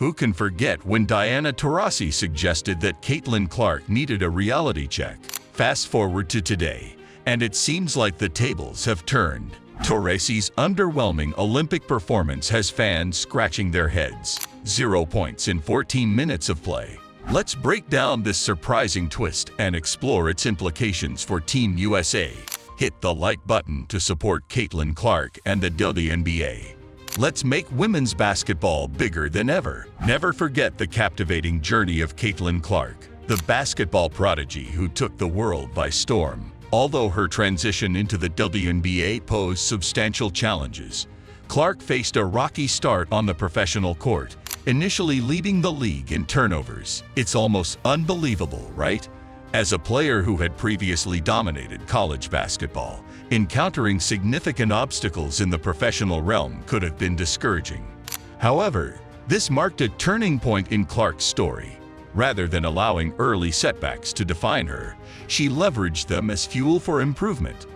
Who can forget when Diana Taurasi suggested that Caitlyn Clark needed a reality check? Fast forward to today, and it seems like the tables have turned. Taurasi's underwhelming Olympic performance has fans scratching their heads. 0 points in 14 minutes of play. Let's break down this surprising twist and explore its implications for Team USA. Hit the like button to support Caitlyn Clark and the WNBA. Let's make women's basketball bigger than ever. Never forget the captivating journey of Caitlyn Clark, the basketball prodigy who took the world by storm. Although her transition into the WNBA posed substantial challenges, Clark faced a rocky start on the professional court, initially leading the league in turnovers. It's almost unbelievable, right? As a player who had previously dominated college basketball, encountering significant obstacles in the professional realm could have been discouraging. However, this marked a turning point in Clark's story. Rather than allowing early setbacks to define her, she leveraged them as fuel for improvement.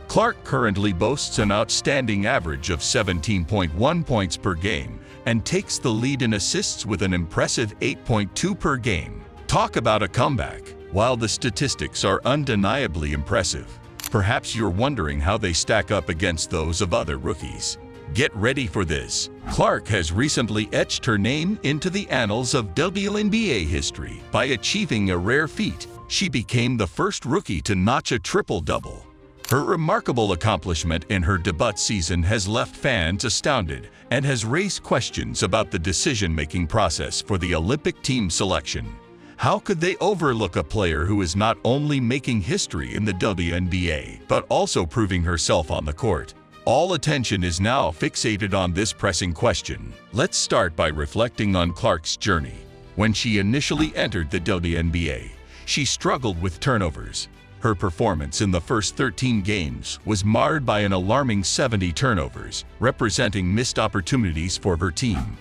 Clark currently boasts an outstanding average of 17.1 points per game and takes the lead in assists with an impressive 8.2 per game. Talk about a comeback! While the statistics are undeniably impressive, perhaps you're wondering how they stack up against those of other rookies. Get ready for this. Clark has recently etched her name into the annals of WNBA history by achieving a rare feat. She became the first rookie to notch a triple-double. Her remarkable accomplishment in her debut season has left fans astounded and has raised questions about the decision-making process for the Olympic team selection. How could they overlook a player who is not only making history in the WNBA, but also proving herself on the court? All attention is now fixated on this pressing question. Let's start by reflecting on Clark's journey. When she initially entered the WNBA, she struggled with turnovers. Her performance in the first 13 games was marred by an alarming 70 turnovers, representing missed opportunities for her team.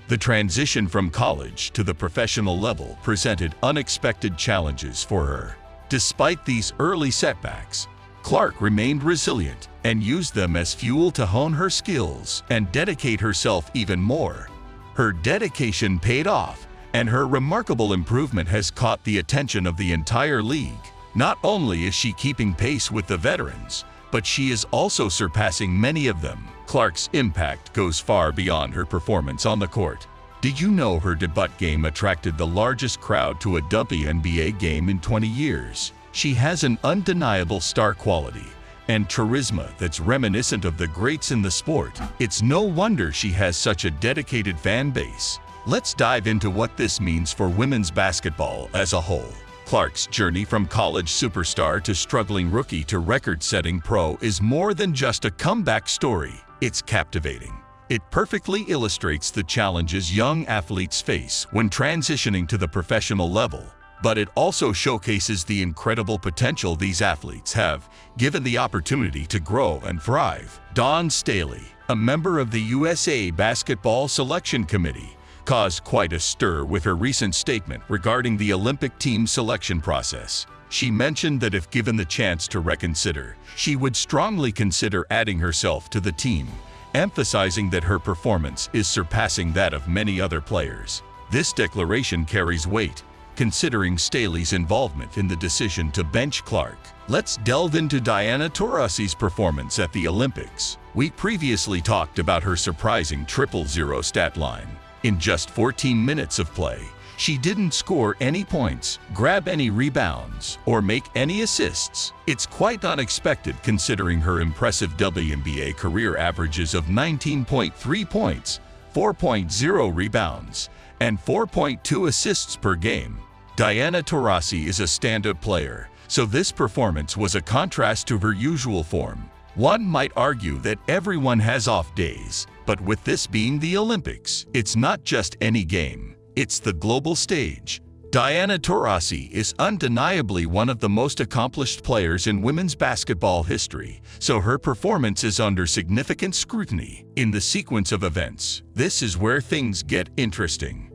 The transition from college to the professional level presented unexpected challenges for her. Despite these early setbacks, Clark remained resilient and used them as fuel to hone her skills and dedicate herself even more. Her dedication paid off, and her remarkable improvement has caught the attention of the entire league. Not only is she keeping pace with the veterans, but she is also surpassing many of them. Clark's impact goes far beyond her performance on the court. Did you know her debut game attracted the largest crowd to a WNBA game in 20 years? She has an undeniable star quality and charisma that's reminiscent of the greats in the sport. It's no wonder she has such a dedicated fan base. Let's dive into what this means for women's basketball as a whole. Clark's journey from college superstar to struggling rookie to record-setting pro is more than just a comeback story. It's captivating. It perfectly illustrates the challenges young athletes face when transitioning to the professional level. But it also showcases the incredible potential these athletes have, given the opportunity to grow and thrive. Dawn Staley, a member of the USA Basketball Selection Committee, caused quite a stir with her recent statement regarding the Olympic team selection process. She mentioned that if given the chance to reconsider, she would strongly consider adding herself to the team, emphasizing that her performance is surpassing that of many other players. This declaration carries weight, considering Staley's involvement in the decision to bench Clark. Let's delve into Diana Taurasi's performance at the Olympics. We previously talked about her surprising 000 stat line. In just 14 minutes of play, she didn't score any points, grab any rebounds, or make any assists. It's quite unexpected considering her impressive WNBA career averages of 19.3 points, 4.0 rebounds, and 4.2 assists per game. Diana Taurasi is a stand-up player, so this performance was a contrast to her usual form. One might argue that everyone has off days, but with this being the Olympics, it's not just any game, it's the global stage. Diana Taurasi is undeniably one of the most accomplished players in women's basketball history, so her performance is under significant scrutiny. In the sequence of events, this is where things get interesting.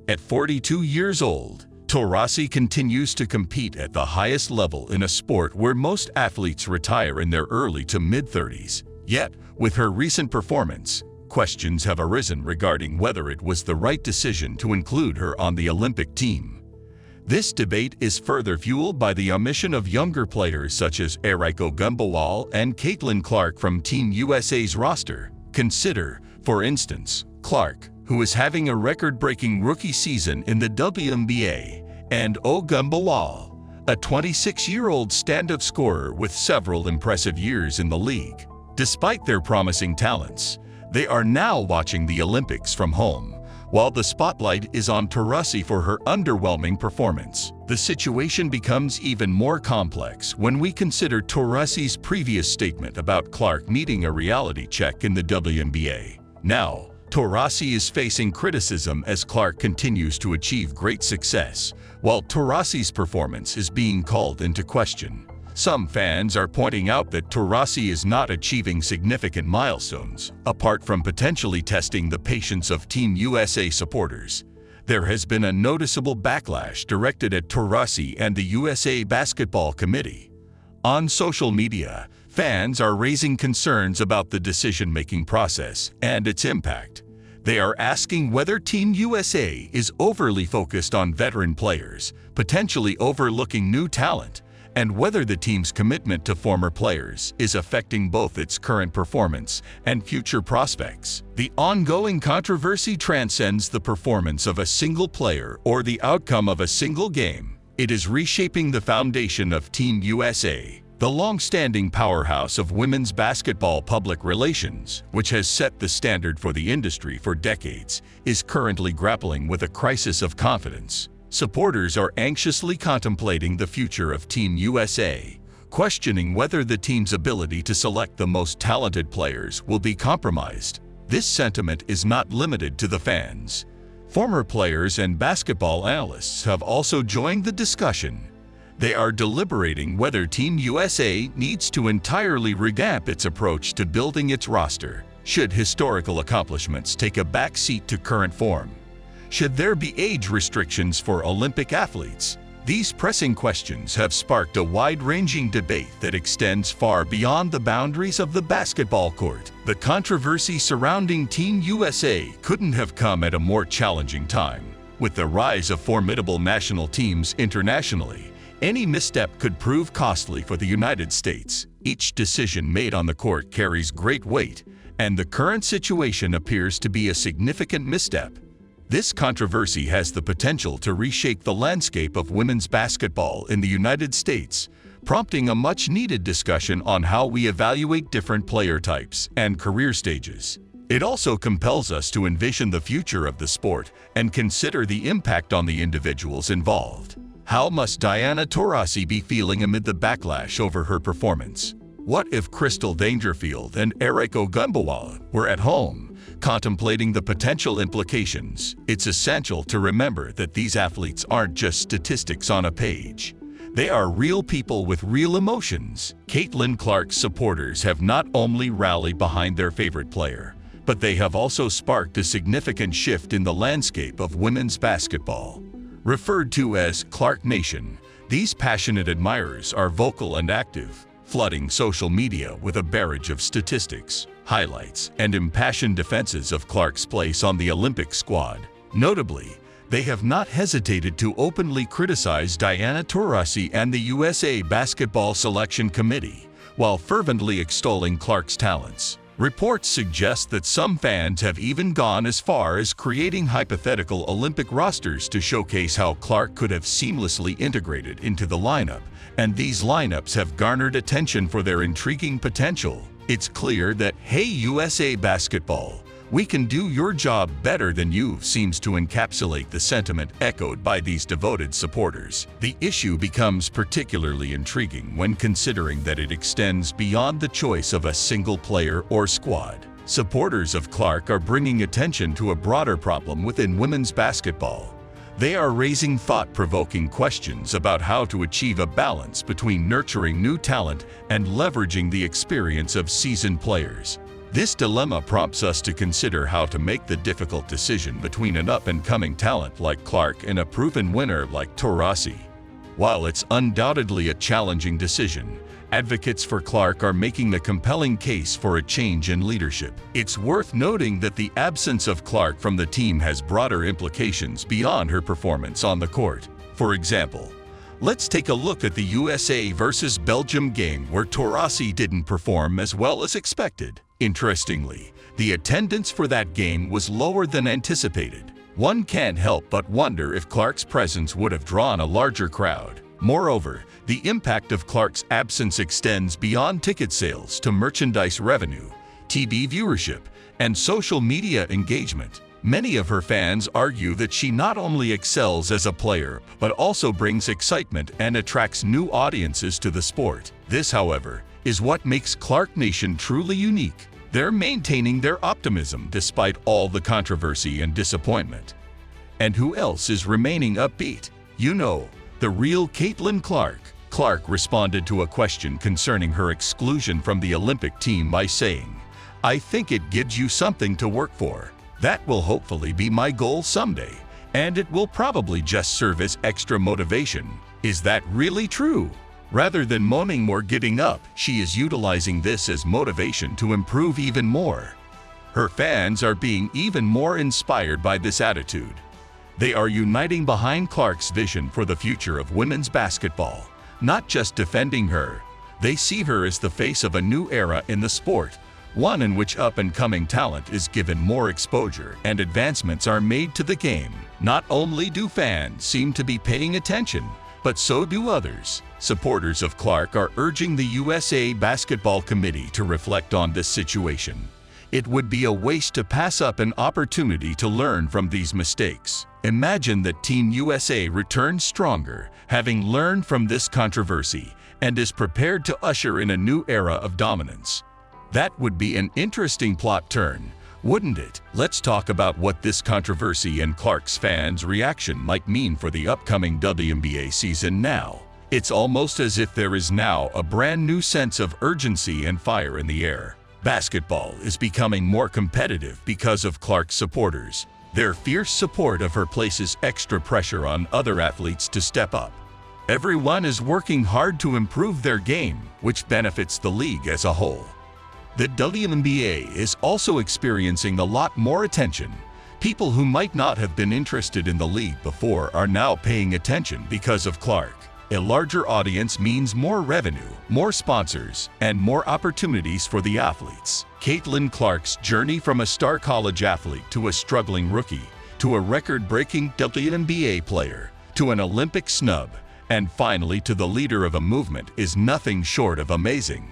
At 42 years old, Taurasi continues to compete at the highest level in a sport where most athletes retire in their early to mid-30s. Yet, with her recent performance, questions have arisen regarding whether it was the right decision to include her on the Olympic team. This debate is further fueled by the omission of younger players such as Eriko Gumbawal and Caitlyn Clark from Team USA's roster. Consider, for instance, Clark, who is having a record-breaking rookie season in the WNBA, and Gumbawal, a 26-year-old stand-up scorer with several impressive years in the league. Despite their promising talents, they are now watching the Olympics from home, while the spotlight is on Taurasi for her underwhelming performance. The situation becomes even more complex when we consider Taurasi's previous statement about Clark needing a reality check in the WNBA. Now, Taurasi is facing criticism as Clark continues to achieve great success, while Taurasi's performance is being called into question. Some fans are pointing out that Taurasi is not achieving significant milestones, apart from potentially testing the patience of Team USA supporters. There has been a noticeable backlash directed at Taurasi and the USA Basketball Committee. On social media, fans are raising concerns about the decision-making process and its impact. They are asking whether Team USA is overly focused on veteran players, potentially overlooking new talent, and whether the team's commitment to former players is affecting both its current performance and future prospects. The ongoing controversy transcends the performance of a single player or the outcome of a single game. It is reshaping the foundation of Team USA. The long-standing powerhouse of women's basketball public relations, which has set the standard for the industry for decades, is currently grappling with a crisis of confidence. Supporters are anxiously contemplating the future of Team USA, questioning whether the team's ability to select the most talented players will be compromised. This sentiment is not limited to the fans. Former players and basketball analysts have also joined the discussion. They are deliberating whether Team USA needs to entirely revamp its approach to building its roster. Should historical accomplishments take a backseat to current form? Should there be age restrictions for Olympic athletes? These pressing questions have sparked a wide-ranging debate that extends far beyond the boundaries of the basketball court. The controversy surrounding Team USA couldn't have come at a more challenging time. With the rise of formidable national teams internationally, any misstep could prove costly for the United States. Each decision made on the court carries great weight, and the current situation appears to be a significant misstep. This controversy has the potential to reshape the landscape of women's basketball in the United States, prompting a much-needed discussion on how we evaluate different player types and career stages. It also compels us to envision the future of the sport and consider the impact on the individuals involved. How must Diana Taurasi be feeling amid the backlash over her performance? What if Crystal Dangerfield and Eriko Gumbawal were at home, contemplating the potential implications? It's essential to remember that these athletes aren't just statistics on a page. They are real people with real emotions. Caitlyn Clark's supporters have not only rallied behind their favorite player, but they have also sparked a significant shift in the landscape of women's basketball. Referred to as Clark Nation, these passionate admirers are vocal and active, flooding social media with a barrage of statistics, highlights, and impassioned defenses of Clark's place on the Olympic squad. Notably, they have not hesitated to openly criticize Diana Taurasi and the USA Basketball Selection Committee, while fervently extolling Clark's talents. Reports suggest that some fans have even gone as far as creating hypothetical Olympic rosters to showcase how Clark could have seamlessly integrated into the lineup, and these lineups have garnered attention for their intriguing potential. It's clear that "Hey USA Basketball, we can do your job better than you" seems to encapsulate the sentiment echoed by these devoted supporters. The issue becomes particularly intriguing when considering that it extends beyond the choice of a single player or squad. Supporters of Clark are bringing attention to a broader problem within women's basketball. They are raising thought-provoking questions about how to achieve a balance between nurturing new talent and leveraging the experience of seasoned players. This dilemma prompts us to consider how to make the difficult decision between an up-and-coming talent like Clark and a proven winner like Taurasi. While it's undoubtedly a challenging decision, Advocates for Clark are making a compelling case for a change in leadership. It's worth noting that the absence of Clark from the team has broader implications beyond her performance on the court. For example, let's take a look at the USA versus Belgium game where Taurasi didn't perform as well as expected. Interestingly, the attendance for that game was lower than anticipated. One can't help but wonder if Clark's presence would have drawn a larger crowd. Moreover, the impact of Clark's absence extends beyond ticket sales to merchandise revenue, TV viewership, and social media engagement. Many of her fans argue that she not only excels as a player, but also brings excitement and attracts new audiences to the sport. This, however, is what makes Clark Nation truly unique. They're maintaining their optimism despite all the controversy and disappointment. And who else is remaining upbeat? You know, the real Caitlyn Clark. Clark responded to a question concerning her exclusion from the Olympic team by saying, "I think it gives you something to work for. That will hopefully be my goal someday, and it will probably just serve as extra motivation." Is that really true? Rather than moaning or giving up, she is utilizing this as motivation to improve even more. Her fans are being even more inspired by this attitude. They are uniting behind Clark's vision for the future of women's basketball. Not just defending her, they see her as the face of a new era in the sport, one in which up-and-coming talent is given more exposure and advancements are made to the game. Not only do fans seem to be paying attention, but so do others. Supporters of Clark are urging the USA Basketball Committee to reflect on this situation. It would be a waste to pass up an opportunity to learn from these mistakes. Imagine that Team USA returns stronger, having learned from this controversy, and is prepared to usher in a new era of dominance. That would be an interesting plot turn, wouldn't it? Let's talk about what this controversy and Clark's fans' reaction might mean for the upcoming WNBA season now. It's almost as if there is now a brand new sense of urgency and fire in the air. Basketball is becoming more competitive because of Clark's supporters. Their fierce support of her places extra pressure on other athletes to step up. Everyone is working hard to improve their game, which benefits the league as a whole. The WNBA is also experiencing a lot more attention. People who might not have been interested in the league before are now paying attention because of Clark. A larger audience means more revenue, more sponsors, and more opportunities for the athletes. Caitlyn Clark's journey from a star college athlete to a struggling rookie, to a record-breaking WNBA player, to an Olympic snub, and finally to the leader of a movement is nothing short of amazing.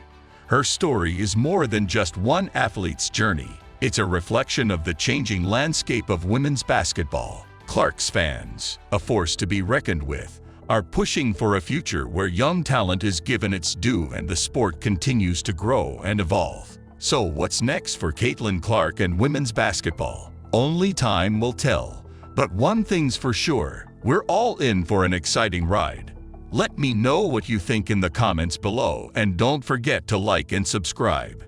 Her story is more than just one athlete's journey. It's a reflection of the changing landscape of women's basketball. Clark's fans, a force to be reckoned with, are pushing for a future where young talent is given its due and the sport continues to grow and evolve. So what's next for Caitlyn Clark and women's basketball? Only time will tell. But one thing's for sure, we're all in for an exciting ride. Let me know what you think in the comments below and don't forget to like and subscribe.